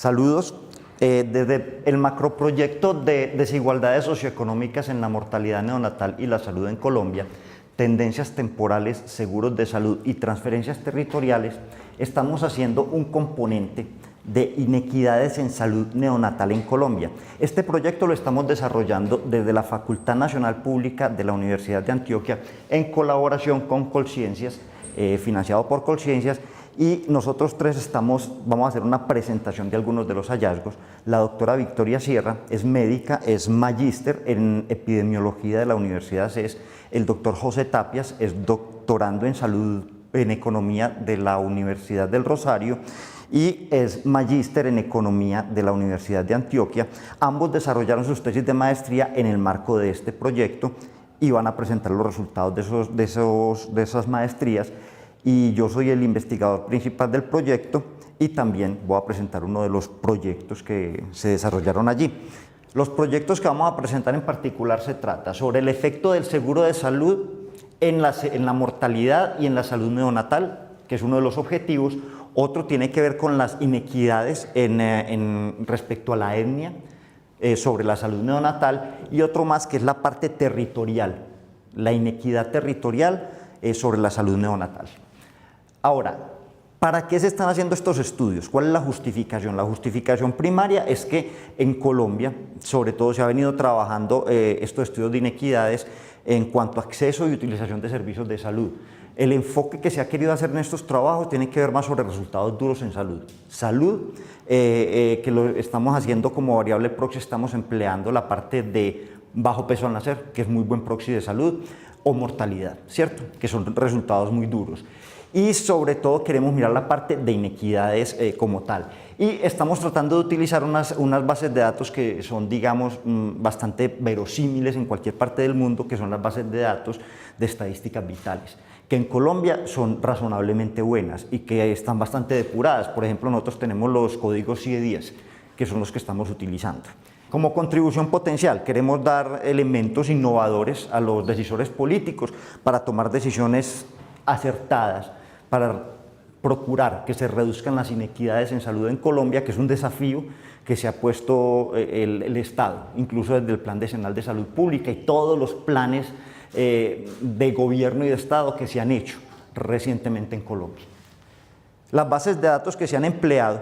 Saludos. Desde el macroproyecto de desigualdades socioeconómicas en la mortalidad neonatal y la salud en Colombia, tendencias temporales, seguros de salud y transferencias territoriales, estamos haciendo un componente de inequidades en salud neonatal en Colombia. Este proyecto lo estamos desarrollando desde la Facultad Nacional Pública de la Universidad de Antioquia en colaboración con Colciencias, financiado por Colciencias, y nosotros tres vamos a hacer una presentación de algunos de los hallazgos. La doctora Victoria Sierra es médica, es magíster en epidemiología de la Universidad CES. El doctor José Tapias es doctorando en salud en economía de la Universidad del Rosario y es magíster en economía de la Universidad de Antioquia. Ambos desarrollaron sus tesis de maestría en el marco de este proyecto y van a presentar los resultados de esas maestrías. Y yo soy el investigador principal del proyecto y también voy a presentar uno de los proyectos que se desarrollaron allí. Los proyectos que vamos a presentar en particular se trata sobre el efecto del seguro de salud en la mortalidad y en la salud neonatal, que es uno de los objetivos. Otro tiene que ver con las inequidades respecto a la etnia sobre la salud neonatal, y otro más que es la parte territorial, la inequidad territorial sobre la salud neonatal. Ahora, ¿para qué se están haciendo estos estudios? ¿Cuál es la justificación? La justificación primaria es que en Colombia, sobre todo, se ha venido trabajando estos estudios de inequidades en cuanto a acceso y utilización de servicios de salud. El enfoque que se ha querido hacer en estos trabajos tiene que ver más sobre resultados duros en salud. Salud, que lo estamos haciendo como variable proxy, estamos empleando la parte de bajo peso al nacer, que es muy buen proxy de salud, o mortalidad, ¿cierto? Que son resultados muy duros. Y sobre todo queremos mirar la parte de inequidades como tal. Y estamos tratando de utilizar unas bases de datos que son, digamos, bastante verosímiles en cualquier parte del mundo, que son las bases de datos de estadísticas vitales, que en Colombia son razonablemente buenas y que están bastante depuradas. Por ejemplo, nosotros tenemos los códigos CIE-10, que son los que estamos utilizando. Como contribución potencial, queremos dar elementos innovadores a los decisores políticos para tomar decisiones acertadas, para procurar que se reduzcan las inequidades en salud en Colombia, que es un desafío que se ha puesto el Estado, incluso desde el Plan Decenal de Salud Pública y todos los planes de gobierno y de Estado que se han hecho recientemente en Colombia. Las bases de datos que se han empleado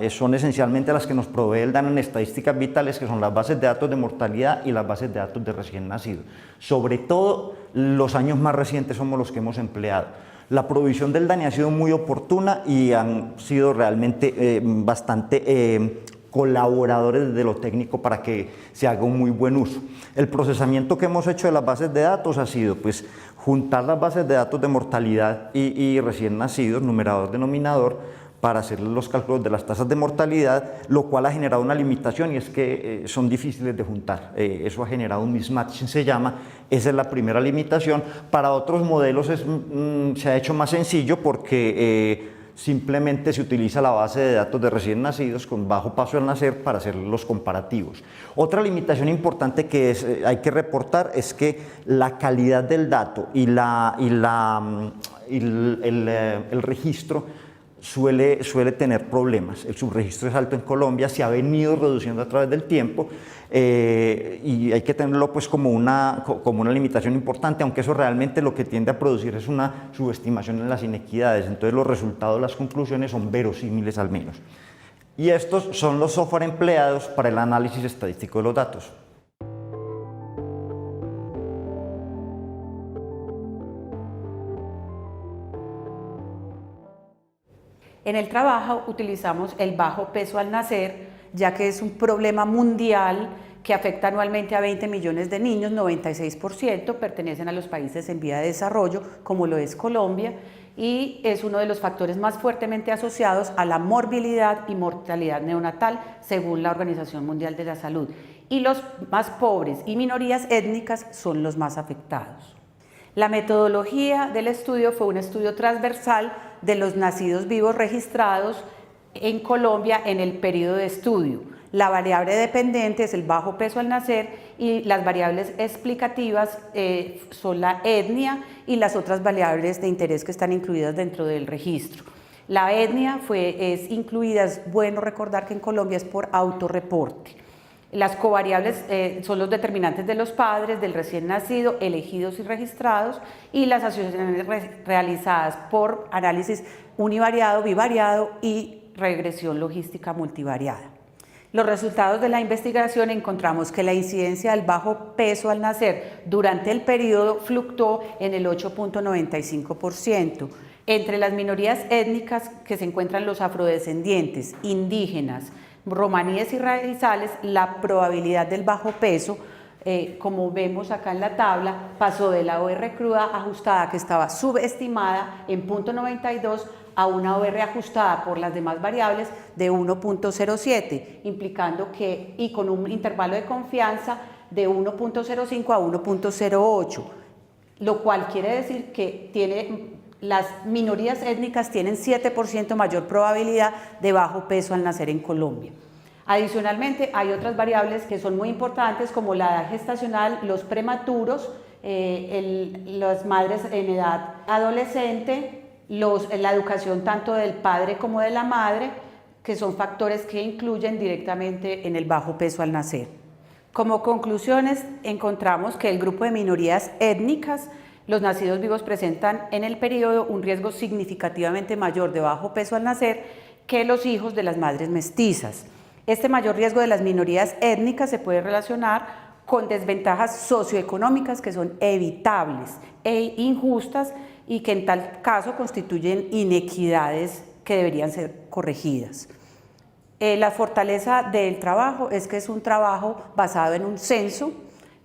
son esencialmente las que nos provee el DANE en estadísticas vitales, que son las bases de datos de mortalidad y las bases de datos de recién nacidos. Sobre todo, los años más recientes somos los que hemos empleado. La provisión del DANE ha sido muy oportuna y han sido realmente bastante colaboradores de lo técnico para que se haga un muy buen uso. El procesamiento que hemos hecho de las bases de datos ha sido pues juntar las bases de datos de mortalidad y recién nacidos, numerador, denominador, para hacer los cálculos de las tasas de mortalidad, lo cual ha generado una limitación y es que son difíciles de juntar. Eso ha generado un mismatch, se llama, esa es la primera limitación. Para otros modelos se ha hecho más sencillo porque simplemente se utiliza la base de datos de recién nacidos con bajo paso al nacer para hacer los comparativos. Otra limitación importante que hay que reportar es que la calidad del dato y el registro suele tener problemas. El subregistro es alto en Colombia, se ha venido reduciendo a través del tiempo y hay que tenerlo pues como una limitación importante, aunque eso realmente lo que tiende a producir es una subestimación en las inequidades. Entonces los resultados, las conclusiones son verosímiles al menos. Y estos son los software empleados para el análisis estadístico de los datos. En el trabajo utilizamos el bajo peso al nacer, ya que es un problema mundial que afecta anualmente a 20 millones de niños, 96% pertenecen a los países en vía de desarrollo, como lo es Colombia, y es uno de los factores más fuertemente asociados a la morbilidad y mortalidad neonatal, según la Organización Mundial de la Salud. Y los más pobres y minorías étnicas son los más afectados. La metodología del estudio fue un estudio transversal de los nacidos vivos registrados en Colombia en el periodo de estudio. La variable dependiente es el bajo peso al nacer y las variables explicativas son la etnia y las otras variables de interés que están incluidas dentro del registro. La etnia es incluida, es bueno recordar que en Colombia es por autorreporte. Las covariables son los determinantes de los padres, del recién nacido, elegidos y registrados, y las asociaciones realizadas por análisis univariado, bivariado y regresión logística multivariada. Los resultados de la investigación encontramos que la incidencia del bajo peso al nacer durante el periodo fluctuó en el 8.95%. Entre las minorías étnicas que se encuentran los afrodescendientes, indígenas, romaníes y raizales, la probabilidad del bajo peso, como vemos acá en la tabla, pasó de la OR cruda ajustada, que estaba subestimada en 0.92, a una OR ajustada por las demás variables de 1.07, implicando que, y con un intervalo de confianza de 1.05 a 1.08, lo cual quiere decir que las minorías étnicas tienen 7% mayor probabilidad de bajo peso al nacer en Colombia. Adicionalmente, hay otras variables que son muy importantes, como la edad gestacional, los prematuros, las madres en edad adolescente, la educación tanto del padre como de la madre, que son factores que incluyen directamente en el bajo peso al nacer. Como conclusiones, encontramos que el grupo de minorías étnicas, los nacidos vivos, presentan en el periodo un riesgo significativamente mayor de bajo peso al nacer que los hijos de las madres mestizas. Este mayor riesgo de las minorías étnicas se puede relacionar con desventajas socioeconómicas que son evitables e injustas y que en tal caso constituyen inequidades que deberían ser corregidas. La fortaleza del trabajo es que es un trabajo basado en un censo.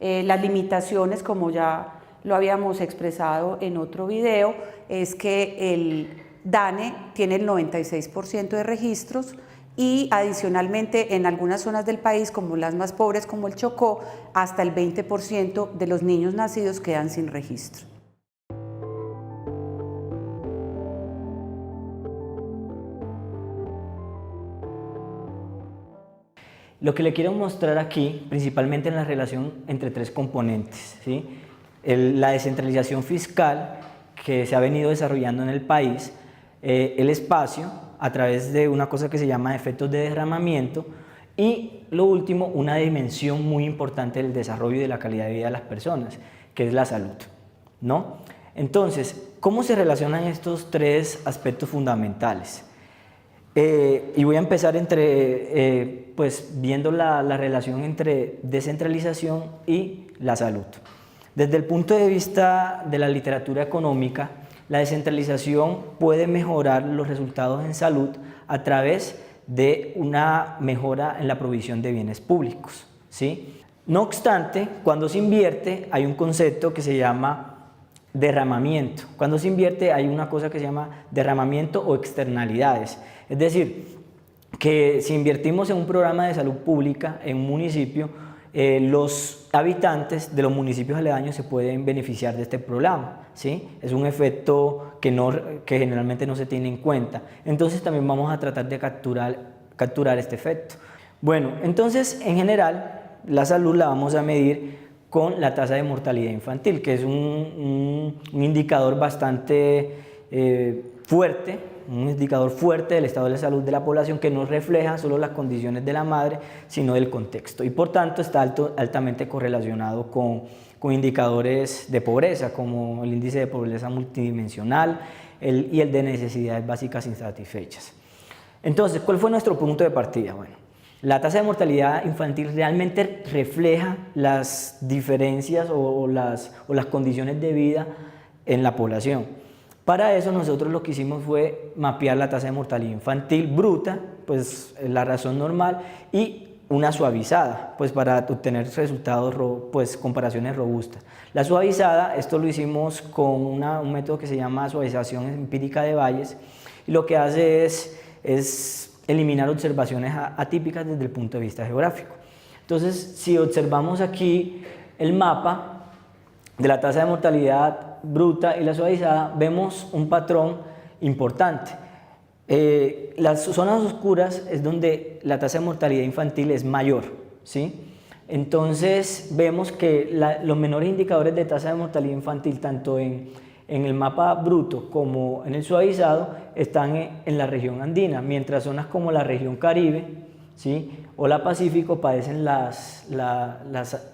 Las limitaciones, como ya lo habíamos expresado en otro video, es que el DANE tiene el 96% de registros y adicionalmente en algunas zonas del país, como las más pobres como el Chocó, hasta el 20% de los niños nacidos quedan sin registro. Lo que le quiero mostrar aquí, principalmente en la relación entre tres componentes, ¿sí? La descentralización fiscal que se ha venido desarrollando en el país, el espacio a través de una cosa que se llama efectos de derramamiento y lo último, una dimensión muy importante del desarrollo y de la calidad de vida de las personas, que es la salud, ¿no? Entonces, ¿cómo se relacionan estos tres aspectos fundamentales? Y voy a empezar pues viendo la relación entre descentralización y la salud. Desde el punto de vista de la literatura económica, la descentralización puede mejorar los resultados en salud a través de una mejora en la provisión de bienes públicos, ¿sí? No obstante, cuando se invierte hay un concepto que se llama derramamiento. Cuando se invierte hay una cosa que se llama derramamiento o externalidades. Es decir, que si invertimos en un programa de salud pública en un municipio, los habitantes de los municipios aledaños se pueden beneficiar de este programa, ¿sí? Es un efecto que generalmente no se tiene en cuenta. Entonces también vamos a tratar de capturar este efecto. Bueno, entonces en general la salud la vamos a medir con la tasa de mortalidad infantil, que es un indicador bastante fuerte, un indicador fuerte del estado de salud de la población que no refleja solo las condiciones de la madre, sino del contexto y por tanto está altamente correlacionado con indicadores de pobreza como el índice de pobreza multidimensional y el de necesidades básicas insatisfechas. Entonces, ¿cuál fue nuestro punto de partida? Bueno, la tasa de mortalidad infantil realmente refleja las diferencias o las condiciones de vida en la población. Para eso nosotros lo que hicimos fue mapear la tasa de mortalidad infantil bruta, pues la razón normal, y una suavizada, pues para obtener resultados, pues comparaciones robustas. La suavizada, esto lo hicimos con un método que se llama suavización empírica de Bayes, y lo que hace es eliminar observaciones atípicas desde el punto de vista geográfico. Entonces, si observamos aquí el mapa de la tasa de mortalidad bruta y la suavizada, vemos un patrón importante. Las zonas oscuras es donde la tasa de mortalidad infantil es mayor, ¿sí? Entonces vemos que los menores indicadores de tasa de mortalidad infantil, tanto en en el mapa bruto como en el suavizado están en la región andina, mientras zonas como la región Caribe, ¿sí?, o la Pacífico padecen las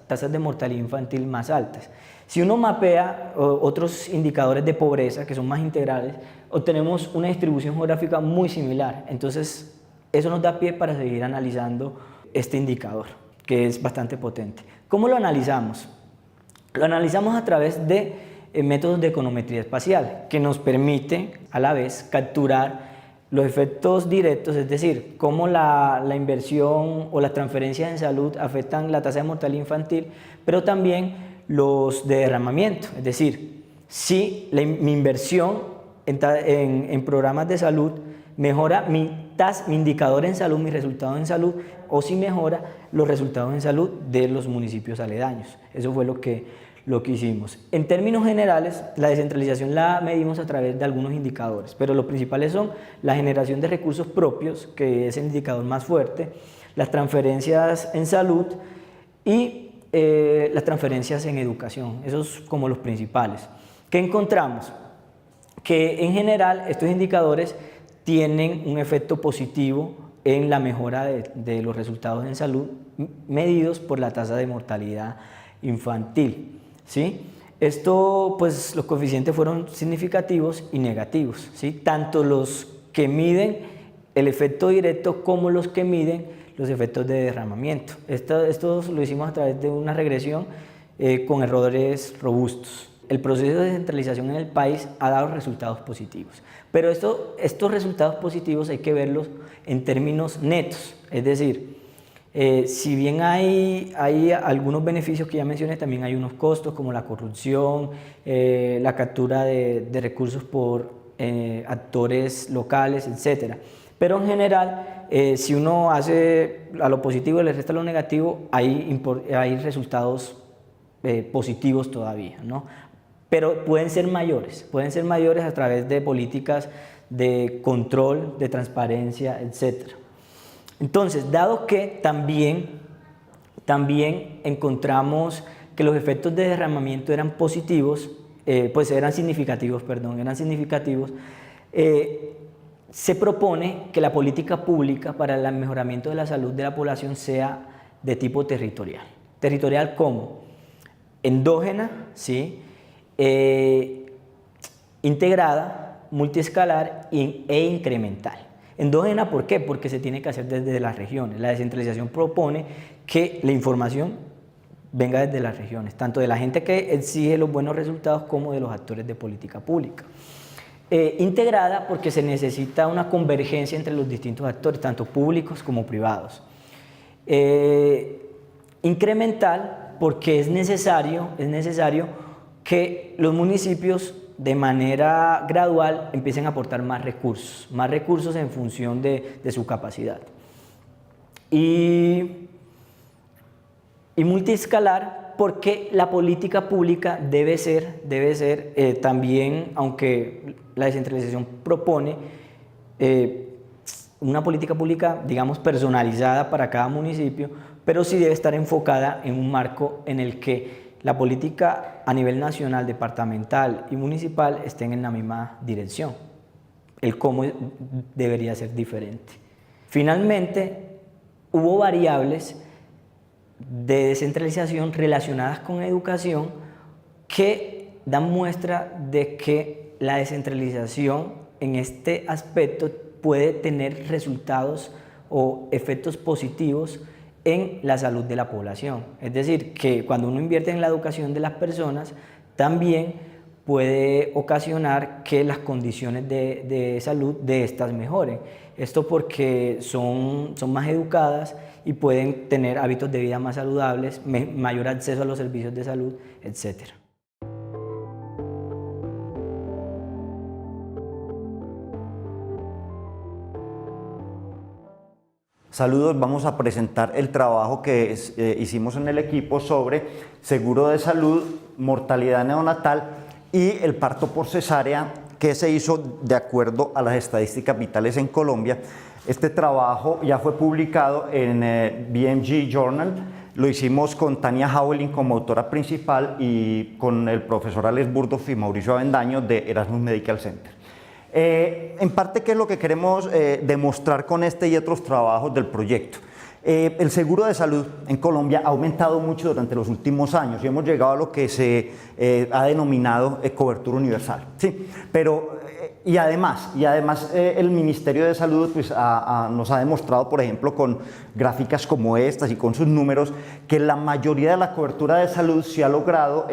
tasas de mortalidad infantil más altas. Si uno mapea otros indicadores de pobreza, que son más integrales, obtenemos una distribución geográfica muy similar. Entonces, eso nos da pie para seguir analizando este indicador, que es bastante potente. ¿Cómo lo analizamos? Lo analizamos a través de métodos de econometría espacial, que nos permite, a la vez, capturar los efectos directos, es decir, cómo la inversión o las transferencias en salud afectan la tasa de mortalidad infantil, pero también los de derramamiento, es decir, si mi inversión en programas de salud mejora mi indicador en salud, mi resultado en salud, o si mejora los resultados en salud de los municipios aledaños. Eso fue lo que hicimos. En términos generales, la descentralización la medimos a través de algunos indicadores, pero los principales son la generación de recursos propios, que es el indicador más fuerte, las transferencias en salud y las transferencias en educación. Esos como los principales. ¿Qué encontramos? Que en general estos indicadores tienen un efecto positivo en la mejora de los resultados en salud medidos por la tasa de mortalidad infantil, ¿sí? Esto, pues los coeficientes fueron significativos y negativos, ¿sí? Tanto los que miden el efecto directo como los que miden los efectos de derramamiento. Esto lo hicimos a través de una regresión con errores robustos. El proceso de descentralización en el país ha dado resultados positivos, pero estos resultados positivos hay que verlos en términos netos, es decir, si bien hay algunos beneficios que ya mencioné, también hay unos costos como la corrupción, la captura de recursos por actores locales, etc. Pero en general, si uno hace a lo positivo y le resta lo negativo, hay resultados positivos todavía, ¿no? Pero pueden ser mayores a través de políticas de control, de transparencia, etc. Entonces, dado que también encontramos que los efectos de derramamiento eran positivos, eran significativos, se propone que la política pública para el mejoramiento de la salud de la población sea de tipo territorial. ¿Territorial cómo? Endógena, ¿sí? Integrada, multiescalar e incremental. Endógena, ¿por qué? Porque se tiene que hacer desde las regiones. La descentralización propone que la información venga desde las regiones, tanto de la gente que exige los buenos resultados como de los actores de política pública. Integrada, porque se necesita una convergencia entre los distintos actores, tanto públicos como privados. Incremental, porque es necesario que los municipios de manera gradual empiecen a aportar más recursos en función de su capacidad. Y multiescalar, porque la política pública debe ser también, aunque la descentralización propone una política pública, digamos, personalizada para cada municipio, pero sí debe estar enfocada en un marco en el que la política a nivel nacional, departamental y municipal estén en la misma dirección. El cómo debería ser diferente. Finalmente, hubo variables de descentralización relacionadas con educación que dan muestra de que la descentralización en este aspecto puede tener resultados o efectos positivos en la salud de la población. Es decir, que cuando uno invierte en la educación de las personas, también puede ocasionar que las condiciones de salud de estas mejoren. Esto porque son más educadas y pueden tener hábitos de vida más saludables, mayor acceso a los servicios de salud, etc. Saludos, vamos a presentar el trabajo que hicimos en el equipo sobre seguro de salud, mortalidad neonatal y el parto por cesárea, que se hizo de acuerdo a las estadísticas vitales en Colombia. Este trabajo ya fue publicado en BMJ Journal Lo hicimos con Tania Howling como autora principal y con el profesor Alex Burdoff y Mauricio Avendaño de Erasmus Medical Center. En parte, ¿qué es lo que queremos demostrar con este y otros trabajos del proyecto? El seguro de salud en Colombia ha aumentado mucho durante los últimos años y hemos llegado a lo que se ha denominado cobertura universal. ¿Sí? Pero, y además el Ministerio de Salud pues, nos ha demostrado, por ejemplo, con gráficas como estas y con sus números, que la mayoría de la cobertura de salud se ha logrado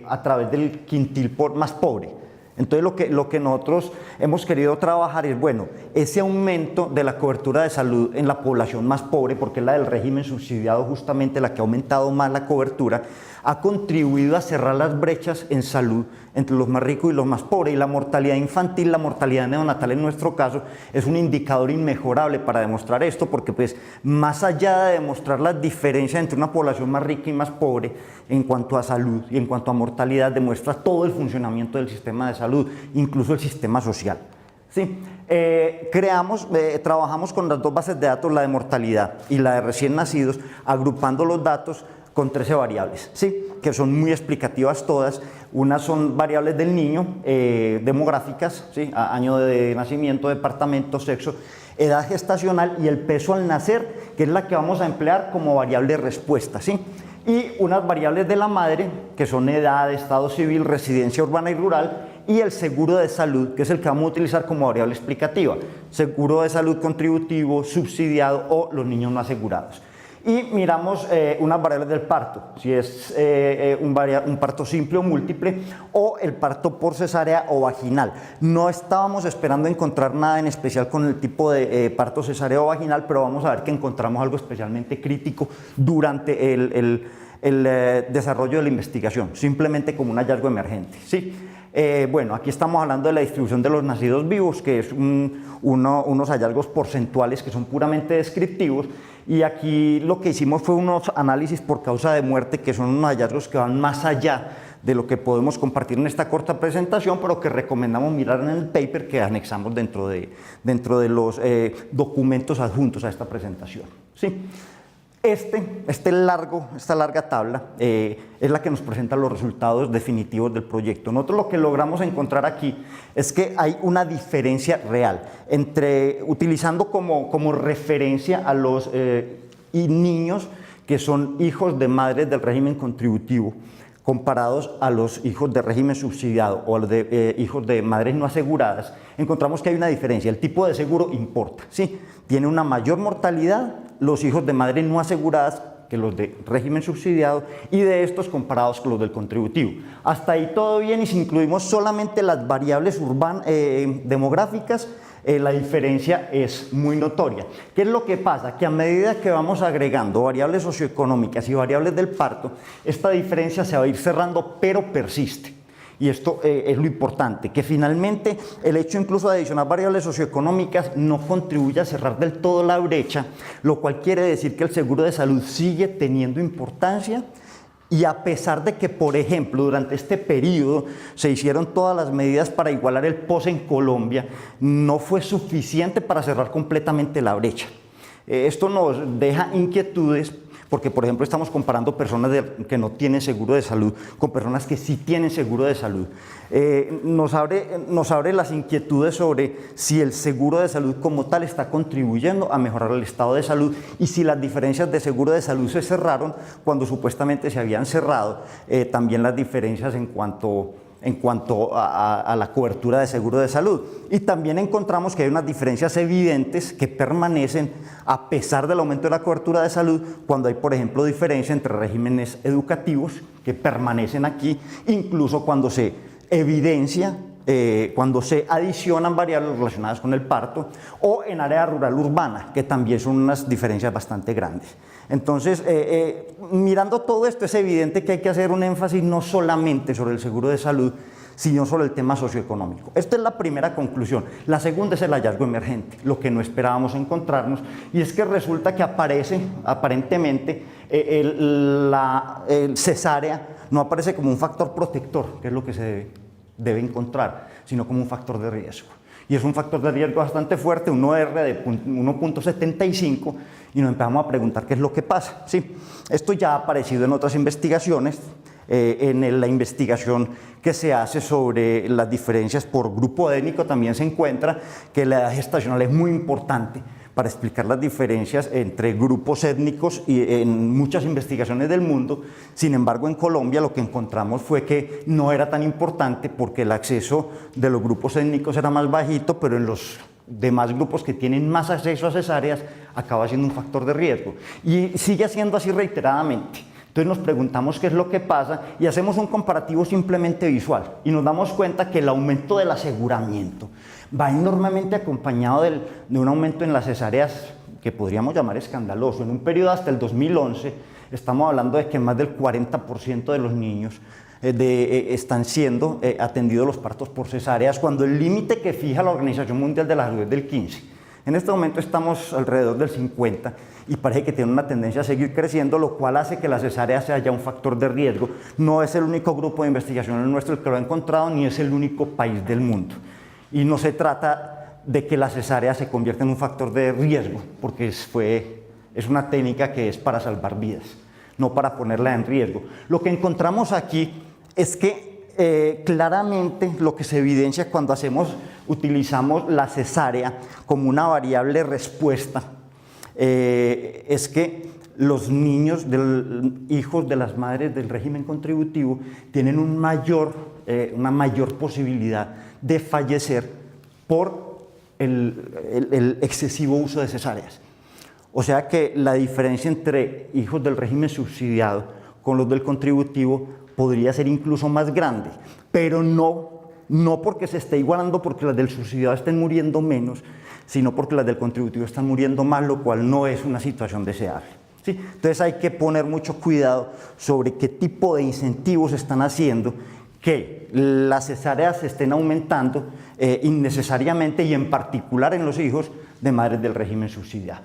a través del quintil más pobre. Entonces lo que nosotros hemos querido trabajar es, bueno, ese aumento de la cobertura de salud en la población más pobre, porque es la del régimen subsidiado justamente la que ha aumentado más la cobertura, ha contribuido a cerrar las brechas en salud entre los más ricos y los más pobres. Y la mortalidad infantil, la mortalidad neonatal en nuestro caso, es un indicador inmejorable para demostrar esto, porque pues más allá de demostrar las diferencias entre una población más rica y más pobre en cuanto a salud y en cuanto a mortalidad, demuestra todo el funcionamiento del sistema de salud, incluso el sistema social. ¿Sí? Trabajamos con las dos bases de datos, la de mortalidad y la de recién nacidos, agrupando los datos con 13 variables, ¿sí? Que son muy explicativas todas. Unas son variables del niño, demográficas, ¿sí? Año de nacimiento, departamento, sexo, edad gestacional y el peso al nacer, que es la que vamos a emplear como variable de respuesta, ¿sí? Y unas variables de la madre, que son edad, estado civil, residencia urbana y rural, y el seguro de salud, que es el que vamos a utilizar como variable explicativa. Seguro de salud contributivo, subsidiado o los niños no asegurados. Y miramos unas variables del parto, si es un parto simple o múltiple, o el parto por cesárea o vaginal. No estábamos esperando encontrar nada en especial con el tipo de parto cesárea o vaginal, pero vamos a ver que encontramos algo especialmente crítico durante el desarrollo de la investigación, simplemente como un hallazgo emergente, ¿sí? Bueno, aquí estamos hablando de la distribución de los nacidos vivos, que es unos hallazgos porcentuales que son puramente descriptivos, y aquí lo que hicimos fue unos análisis por causa de muerte, que son unos hallazgos que van más allá de lo que podemos compartir en esta corta presentación, pero que recomendamos mirar en el paper que anexamos dentro de los documentos adjuntos a esta presentación, ¿sí? Esta larga tabla es la que nos presenta los resultados definitivos del proyecto. Nosotros lo que logramos encontrar aquí es que hay una diferencia real entre, utilizando como referencia a los niños que son hijos de madres del régimen contributivo, comparados a los hijos de régimen subsidiado o a los de hijos de madres no aseguradas, encontramos que hay una diferencia. El tipo de seguro importa, ¿sí? Tiene una mayor mortalidad los hijos de madres no aseguradas que los de régimen subsidiado, y de estos comparados con los del contributivo. Hasta ahí todo bien, y si incluimos solamente las variables demográficas, la diferencia es muy notoria. ¿Qué es lo que pasa? Que a medida que vamos agregando variables socioeconómicas y variables del parto, esta diferencia se va a ir cerrando, pero persiste. Y esto es lo importante, que finalmente el hecho incluso de adicionar variables socioeconómicas no contribuye a cerrar del todo la brecha, lo cual quiere decir que el seguro de salud sigue teniendo importancia. Y a pesar de que, por ejemplo, durante este periodo se hicieron todas las medidas para igualar el POSE en Colombia, no fue suficiente para cerrar completamente la brecha. Esto nos deja inquietudes, porque, por ejemplo, estamos comparando personas que no tienen seguro de salud con personas que sí tienen seguro de salud. Nos abre las inquietudes sobre si el seguro de salud como tal está contribuyendo a mejorar el estado de salud, y si las diferencias de seguro de salud se cerraron cuando supuestamente se habían cerrado, también las diferencias en cuanto a la cobertura de seguro de salud. Y también encontramos que hay unas diferencias evidentes que permanecen a pesar del aumento de la cobertura de salud, cuando hay, por ejemplo, diferencia entre regímenes educativos que permanecen aquí, incluso cuando se evidencia, cuando se adicionan variables relacionadas con el parto, o en área rural urbana, que también son unas diferencias bastante grandes. Entonces, mirando todo esto, es evidente que hay que hacer un énfasis no solamente sobre el seguro de salud, sino sobre el tema socioeconómico. Esta es la primera conclusión. La segunda es el hallazgo emergente, lo que no esperábamos encontrarnos, y es que resulta que aparece, aparentemente, el cesárea no aparece como un factor protector, que es lo que se debe encontrar, sino como un factor de riesgo. Y es un factor de riesgo bastante fuerte, un OR de 1.75, y nos empezamos a preguntar qué es lo que pasa. ¿Sí? Esto ya ha aparecido en otras investigaciones, en la investigación que se hace sobre las diferencias por grupo étnico también se encuentra que la edad gestacional es muy importante para explicar las diferencias entre grupos étnicos y en muchas investigaciones del mundo. Sin embargo, en Colombia lo que encontramos fue que no era tan importante porque el acceso de los grupos étnicos era más bajito, pero en los demás grupos que tienen más acceso a cesáreas acaba siendo un factor de riesgo. Y sigue siendo así reiteradamente. Entonces nos preguntamos qué es lo que pasa y hacemos un comparativo simplemente visual y nos damos cuenta que el aumento del aseguramiento va enormemente acompañado de un aumento en las cesáreas que podríamos llamar escandaloso. En un periodo hasta el 2011 estamos hablando de que más del 40% de los niños están siendo atendidos los partos por cesáreas, cuando el límite que fija la Organización Mundial de la Salud es del 15%. En este momento estamos alrededor del 50% y parece que tiene una tendencia a seguir creciendo, lo cual hace que la cesárea sea ya un factor de riesgo. No es el único grupo de investigación en nuestro el que lo ha encontrado, ni es el único país del mundo. Y no se trata de que la cesárea se convierta en un factor de riesgo, porque es una técnica que es para salvar vidas, no para ponerla en riesgo. Lo que encontramos aquí es que claramente lo que se evidencia cuando utilizamos la cesárea como una variable respuesta es que los niños hijos de las madres del régimen contributivo tienen una mayor posibilidad de fallecer por el excesivo uso de cesáreas. O sea que la diferencia entre hijos del régimen subsidiado con los del contributivo podría ser incluso más grande, pero no porque se esté igualando porque las del subsidiado estén muriendo menos, sino porque las del contributivo están muriendo más, lo cual no es una situación deseable. ¿Sí? Entonces hay que poner mucho cuidado sobre qué tipo de incentivos están haciendo que las cesáreas estén aumentando innecesariamente y en particular en los hijos de madres del régimen subsidiado.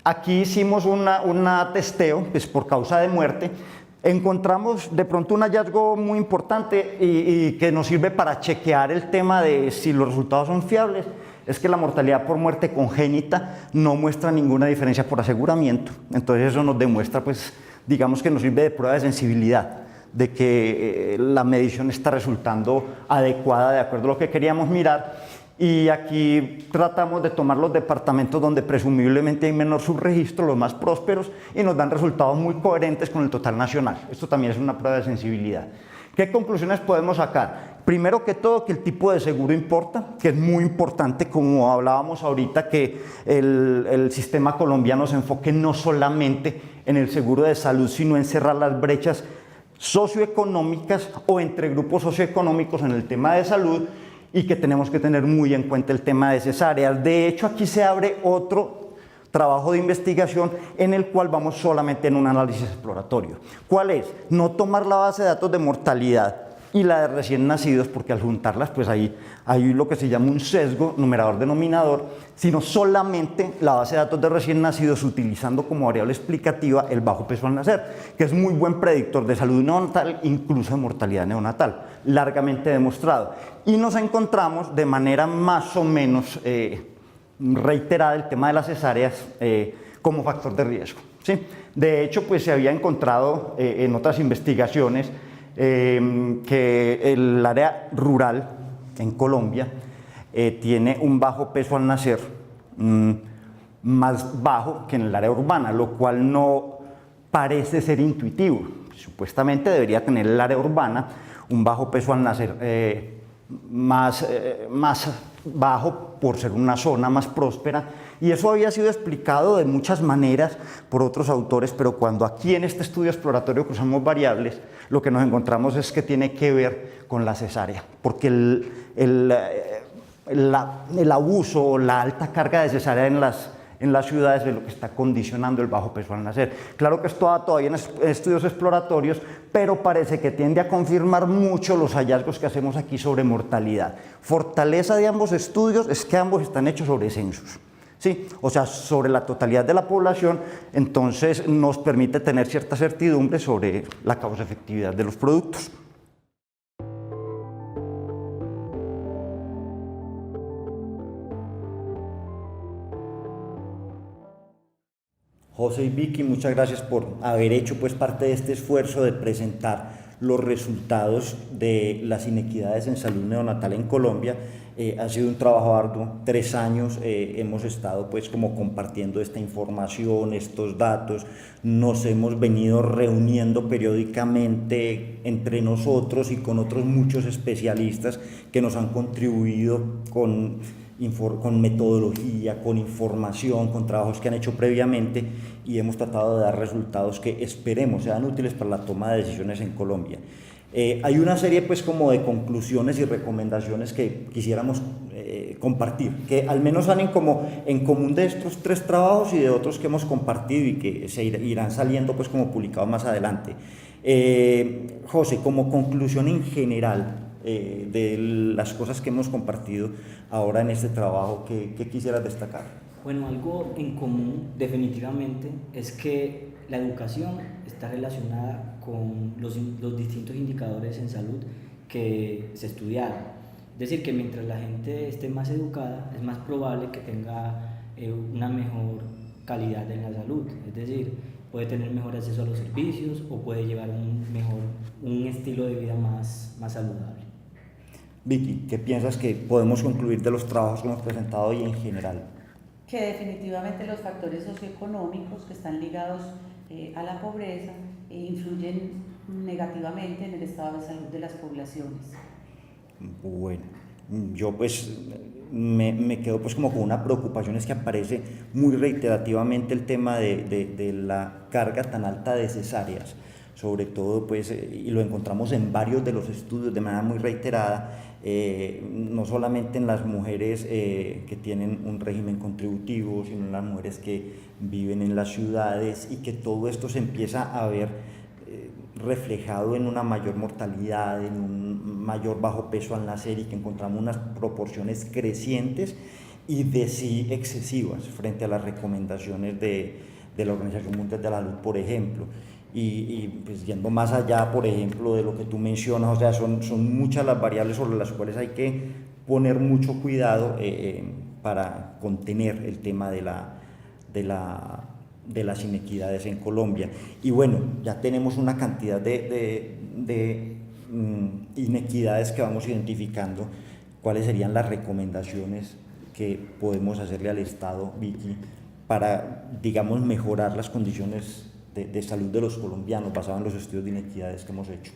Aquí hicimos un testeo pues, por causa de muerte. Encontramos de pronto un hallazgo muy importante y que nos sirve para chequear el tema de si los resultados son fiables. Es que la mortalidad por muerte congénita no muestra ninguna diferencia por aseguramiento. Entonces eso nos demuestra, pues, digamos que nos sirve de prueba de sensibilidad, de que la medición está resultando adecuada de acuerdo a lo que queríamos mirar. Y aquí tratamos de tomar los departamentos donde presumiblemente hay menor subregistro, los más prósperos, y nos dan resultados muy coherentes con el total nacional. Esto también es una prueba de sensibilidad. ¿Qué conclusiones podemos sacar? Primero que todo, que el tipo de seguro importa, que es muy importante, como hablábamos ahorita, que el sistema colombiano se enfoque no solamente en el seguro de salud, sino en cerrar las brechas socioeconómicas o entre grupos socioeconómicos en el tema de salud, y que tenemos que tener muy en cuenta el tema de cesáreas. De hecho, aquí se abre otro trabajo de investigación en el cual vamos solamente en un análisis exploratorio. ¿Cuál es? No tomar la base de datos de mortalidad y la de recién nacidos, porque al juntarlas pues hay lo que se llama un sesgo numerador-denominador, sino solamente la base de datos de recién nacidos utilizando como variable explicativa el bajo peso al nacer, que es muy buen predictor de salud neonatal, incluso de mortalidad neonatal, largamente demostrado. Y nos encontramos de manera más o menos reiterada el tema de las cesáreas como factor de riesgo. ¿Sí? De hecho, pues se había encontrado en otras investigaciones que el área rural en Colombia tiene un bajo peso al nacer más bajo que en el área urbana, lo cual no parece ser intuitivo. Supuestamente debería tener el área urbana un bajo peso al nacer más bajo por ser una zona más próspera, y eso había sido explicado de muchas maneras por otros autores, pero cuando aquí en este estudio exploratorio cruzamos variables, lo que nos encontramos es que tiene que ver con la cesárea, porque el abuso o la alta carga de cesárea en las ciudades es lo que está condicionando el bajo peso al nacer. Claro que esto todavía en estudios exploratorios, pero parece que tiende a confirmar mucho los hallazgos que hacemos aquí sobre mortalidad. Fortaleza de ambos estudios es que ambos están hechos sobre censos, ¿sí? O sea, sobre la totalidad de la población, entonces nos permite tener cierta certidumbre sobre la causa efectividad de los productos. José y Vicky, muchas gracias por haber hecho pues parte de este esfuerzo de presentar los resultados de las inequidades en salud neonatal en Colombia. Ha sido un trabajo arduo, 3 años hemos estado pues como compartiendo esta información, estos datos, nos hemos venido reuniendo periódicamente entre nosotros y con otros muchos especialistas que nos han contribuido con metodología, con información, con trabajos que han hecho previamente, y hemos tratado de dar resultados que esperemos sean útiles para la toma de decisiones en Colombia. Hay una serie pues como de conclusiones y recomendaciones que quisiéramos compartir, que al menos salen como en común de estos 3 trabajos y de otros que hemos compartido y que se irán saliendo pues como publicados más adelante. José, como conclusión en general de las cosas que hemos compartido ahora en este trabajo, ¿qué quisieras destacar? Bueno, algo en común definitivamente es que la educación está relacionada con los distintos indicadores en salud que se estudiaron. Es decir, que mientras la gente esté más educada, es más probable que tenga una mejor calidad en la salud. Es decir, puede tener mejor acceso a los servicios o puede llevar un estilo de vida más saludable. Vicky, ¿qué piensas que podemos concluir de los trabajos que hemos presentado hoy en general? Que definitivamente los factores socioeconómicos que están ligados a la pobreza influyen negativamente en el estado de salud de las poblaciones. Bueno, yo pues me quedo pues como con una preocupación, es que aparece muy reiterativamente el tema de la carga tan alta de cesáreas, sobre todo pues, y lo encontramos en varios de los estudios de manera muy reiterada, no solamente en las mujeres que tienen un régimen contributivo, sino en las mujeres que viven en las ciudades, y que todo esto se empieza a ver reflejado en una mayor mortalidad, en un mayor bajo peso al nacer, y que encontramos unas proporciones crecientes y de sí excesivas frente a las recomendaciones de la Organización Mundial de la Salud, por ejemplo. Y pues yendo más allá, por ejemplo, de lo que tú mencionas, o sea, son muchas las variables sobre las cuales hay que poner mucho cuidado para contener el tema de las inequidades en Colombia. Y bueno, ya tenemos una cantidad de inequidades que vamos identificando. ¿Cuáles serían las recomendaciones que podemos hacerle al Estado, Vicky, para, digamos, mejorar las condiciones de salud de los colombianos basado en los estudios de inequidades que hemos hecho?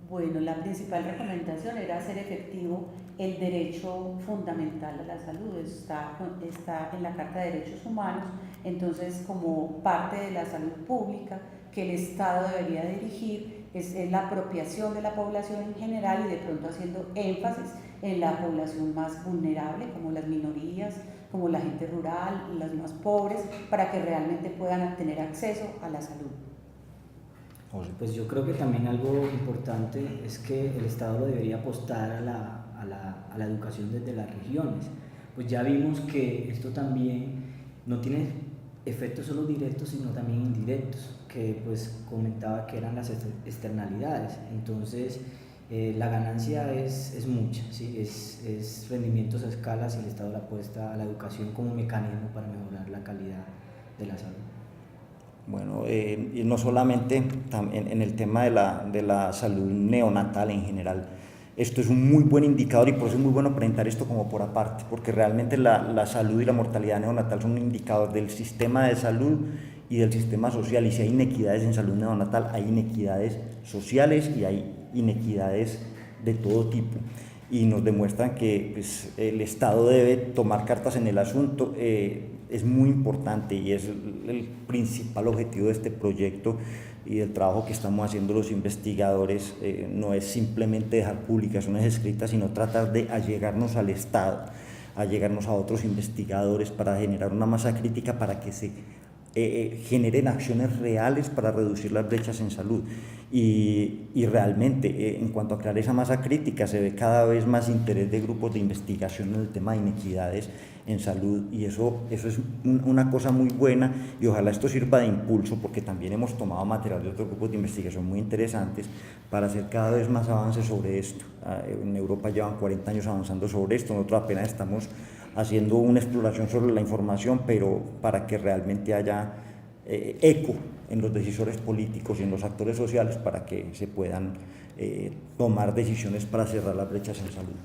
Bueno, la principal recomendación era hacer efectivo el derecho fundamental a la salud. Está en la Carta de Derechos Humanos. Entonces, como parte de la salud pública que el Estado debería dirigir, es la apropiación de la población en general, y de pronto haciendo énfasis en la población más vulnerable, como las minorías, como la gente rural, las más pobres, para que realmente puedan tener acceso a la salud. Pues yo creo que también algo importante es que el Estado lo debería apostar a la educación desde las regiones. Pues ya vimos que esto también no tiene efectos solo directos, sino también indirectos, que pues comentaba que eran las externalidades. Entonces la ganancia es mucha, ¿sí? Es rendimientos a escala si el Estado le apuesta a la educación como mecanismo para mejorar la calidad de la salud. Bueno, y no solamente en el tema de la salud neonatal en general. Esto es un muy buen indicador, y por eso es muy bueno presentar esto como por aparte, porque realmente la salud y la mortalidad neonatal son un indicador del sistema de salud y del sistema social, y si hay inequidades en salud neonatal, hay inequidades sociales y hay inequidades de todo tipo, y nos demuestran que pues, el Estado debe tomar cartas en el asunto. Es muy importante, y es el principal objetivo de este proyecto y del trabajo que estamos haciendo los investigadores. No es simplemente dejar publicaciones escritas, sino tratar de allegarnos al Estado, allegarnos a otros investigadores para generar una masa crítica, para que se generen acciones reales para reducir las brechas en salud. Y realmente, en cuanto a crear esa masa crítica, se ve cada vez más interés de grupos de investigación en el tema de inequidades en salud, y eso es una cosa muy buena, y ojalá esto sirva de impulso, porque también hemos tomado material de otros grupos de investigación muy interesantes para hacer cada vez más avances sobre esto. En Europa llevan 40 años avanzando sobre esto, nosotros apenas estamos haciendo una exploración sobre la información, pero para que realmente haya eco en los decisores políticos y en los actores sociales para que se puedan tomar decisiones para cerrar las brechas en salud.